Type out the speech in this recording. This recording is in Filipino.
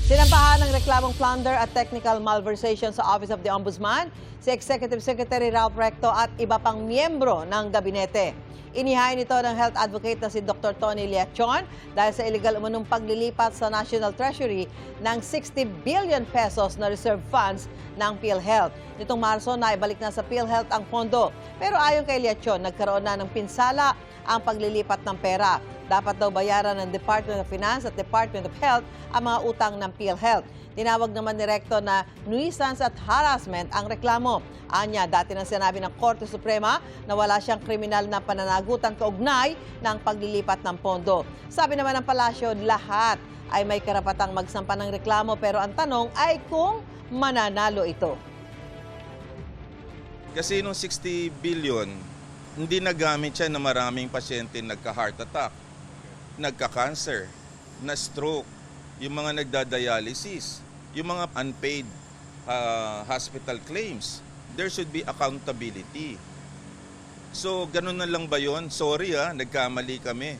Sinampahan ng reklamong plunder at technical malversation sa Office of the Ombudsman si Executive Secretary Ralph Recto at iba pang miyembro ng gabinete. Inihain ito ng health advocate na si Dr. Tony Leachon dahil sa illegal umunong paglilipat sa National Treasury ng 60 billion pesos na reserve funds ng PhilHealth. Nitong Marso, naibalik na sa PhilHealth ang pondo. Pero ayon kay Leachon, nagkaroon na ng pinsala ang paglilipat ng pera. Dapat daw bayaran ng Department of Finance at Department of Health ang mga utang ng PhilHealth. Tinawag naman ni Recto na nuisance at harassment ang reklamo. Anya, dati nang sinabi ng Korte Suprema na wala siyang kriminal na pananagutan kaugnay ng paglilipat ng pondo. Sabi naman ng palasyo, lahat ay may karapatang magsampa ng reklamo pero ang tanong ay kung mananalo ito. Kasi nung 60 billion, hindi nagamit siya na maraming pasyente nagka-heart attack, nagka-cancer, na-stroke, yung mga nagda-dialysis, yung mga unpaid hospital claims. There should be accountability. So, ganun na lang ba yun? Sorry nagkamali kami.